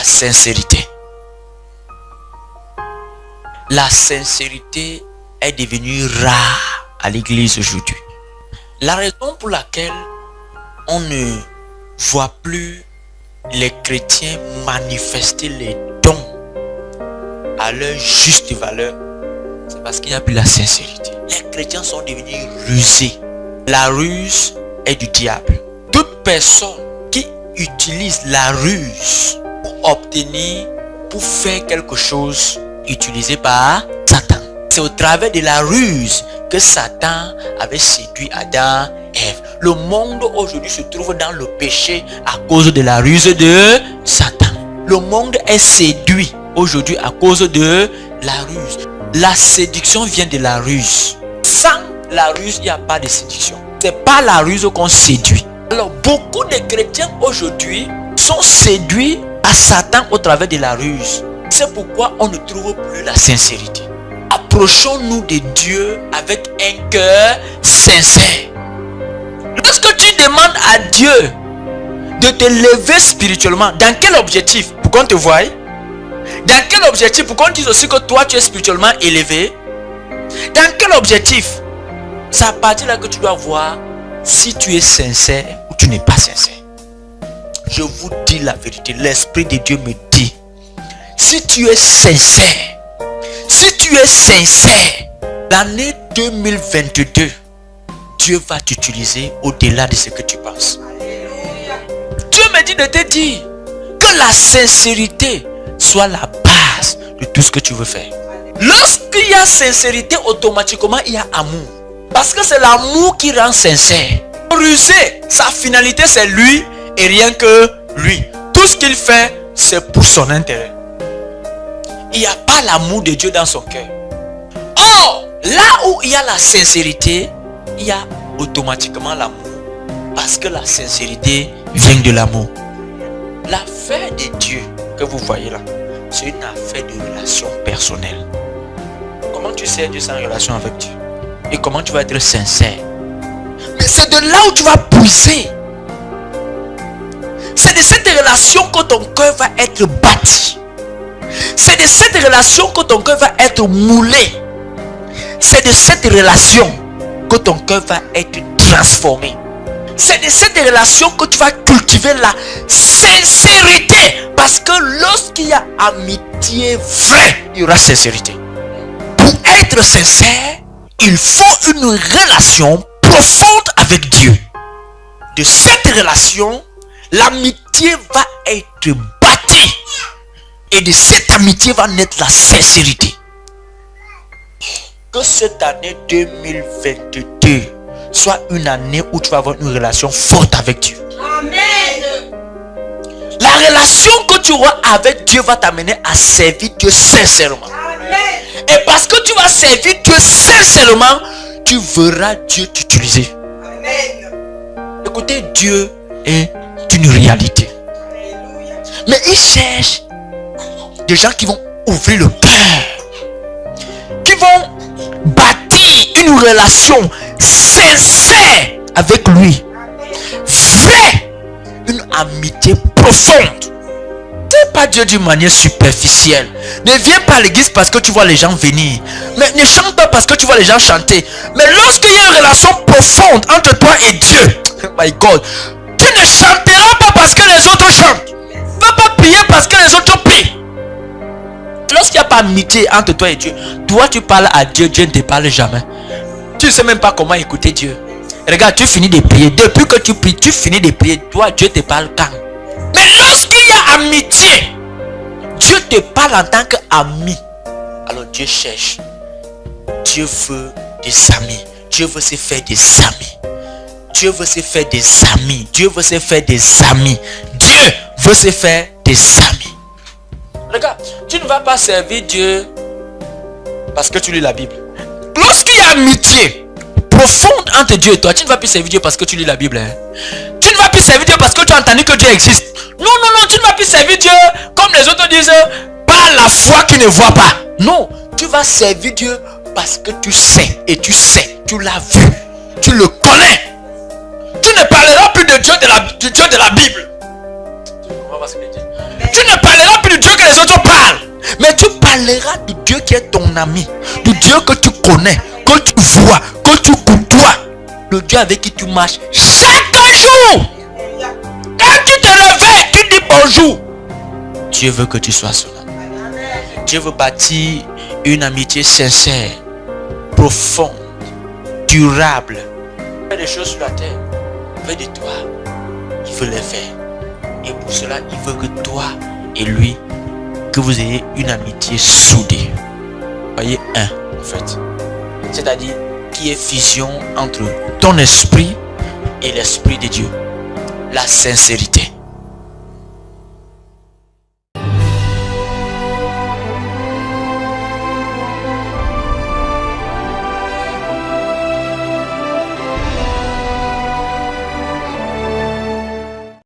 sincérité. La sincérité est devenue rare à l'église aujourd'hui. La raison pour laquelle on ne voit plus les chrétiens manifester les dons à leur juste valeur, c'est parce qu'il n'y a plus la sincérité. Les chrétiens sont devenus rusés. La ruse est du diable. Toute personne qui utilise la ruse pour obtenir, pour faire quelque chose utilisé par Satan. C'est au travers de la ruse que Satan avait séduit Adam et Ève. Le monde aujourd'hui se trouve dans le péché à cause de la ruse de Satan. Le monde est séduit aujourd'hui à cause de la ruse. La séduction vient de la ruse. Sans la ruse, il n'y a pas de séduction. C'est pas la ruse qu'on séduit. Alors beaucoup de chrétiens aujourd'hui sont séduits à Satan au travers de la ruse. C'est pourquoi on ne trouve plus la sincérité. Approchons-nous de Dieu avec un cœur sincère. Lorsque tu demandes à Dieu de te lever spirituellement, dans quel objectif? Pour qu'on te voie? Dans quel objectif? Pour qu'on dise aussi que toi tu es spirituellement élevé? Dans quel objectif? C'est à partir de là que tu dois voir si tu es sincère ou tu n'es pas sincère. Je vous dis la vérité, l'Esprit de Dieu me dit, si tu es sincère, l'année 2022, Dieu va t'utiliser au-delà de ce que tu penses. Dieu me dit de te dire que la sincérité soit la base de tout ce que tu veux faire. Lorsqu'il y a sincérité, automatiquement il y a amour. Parce que c'est l'amour qui rend sincère. Rusé, sa finalité c'est lui et rien que lui. Tout ce qu'il fait, c'est pour son intérêt. Il n'y a pas l'amour de Dieu dans son cœur. Or, là où il y a la sincérité, il y a automatiquement l'amour. Parce que la sincérité vient de l'amour. L'affaire de Dieu que vous voyez là, c'est une affaire de relation personnelle. Comment tu sais Dieu sans relation avec Dieu? Et comment tu vas être sincère? Mais c'est de là où tu vas puiser. C'est de cette relation que ton cœur va être bâti. C'est de cette relation que ton cœur va être moulé. C'est de cette relation que ton cœur va être transformé. C'est de cette relation que tu vas cultiver la sincérité. Parce que lorsqu'il y a amitié vraie, il y aura sincérité. Pour être sincère, il faut une relation profonde avec Dieu. De cette relation, l'amitié va être bâtie. Et de cette amitié va naître la sincérité. Que cette année 2022 soit une année où tu vas avoir une relation forte avec Dieu. Amen. La relation que tu auras avec Dieu va t'amener à servir Dieu sincèrement. Amen. Et parce que tu vas servir Dieu sincèrement, tu verras Dieu t'utiliser. Amen. Écoutez, Dieu est une réalité. Alléluia. Mais il cherche des gens qui vont ouvrir le cœur, qui vont bâtir une relation sincère avec lui, vraie, une amitié profonde. C'est pas Dieu d'une manière superficielle. Ne viens pas à l'église parce que tu vois les gens venir, mais ne chante pas parce que tu vois les gens chanter. Mais lorsqu'il y a une relation profonde entre toi et Dieu, oh my God, tu ne chanteras pas parce que les autres chantent. Tu ne vas pas prier parce que les autres prient. Lorsqu'il n'y a pas amitié entre toi et Dieu, toi tu parles à Dieu, Dieu ne te parle jamais. Tu ne sais même pas comment écouter Dieu. Regarde, tu finis de prier. Depuis que tu pries, tu finis de prier. Toi, Dieu te parle quand? Mais lorsqu'il y a amitié, Dieu te parle en tant qu'ami. Alors Dieu cherche. Dieu veut des amis. Dieu veut se faire des amis. Dieu veut se faire des amis. Dieu veut se faire des amis. Dieu veut se faire des amis. Regarde, tu ne vas pas servir Dieu parce que tu lis la Bible. Lorsqu'il y a amitié profonde entre Dieu et toi, tu ne vas plus servir Dieu parce que tu lis la Bible. Tu ne vas plus servir Dieu parce que tu as entendu que Dieu existe. Non, tu ne vas plus servir Dieu comme les autres disent, par la foi qui ne voit pas. Non, tu vas servir Dieu parce que tu sais, et tu sais, tu l'as vu, tu le connais. Tu ne parleras plus de Dieu de la Bible. Tu ne parleras plus plus du Dieu que les autres parlent. Mais tu parleras du Dieu qui est ton ami. Du Dieu que tu connais, que tu vois, que tu côtoies. Le Dieu avec qui tu marches chaque jour. Quand tu te réveilles, tu dis bonjour. Dieu veut que tu sois cela. Dieu veut bâtir une amitié sincère, profonde, durable. Il fait des choses sur la terre. Il veut de toi. Il veut les faire. Et pour cela, il veut que toi et lui, que vous ayez une amitié soudée. Soyez un, en fait. C'est-à-dire qu'il y ait fusion entre ton esprit et l'esprit de Dieu. La sincérité.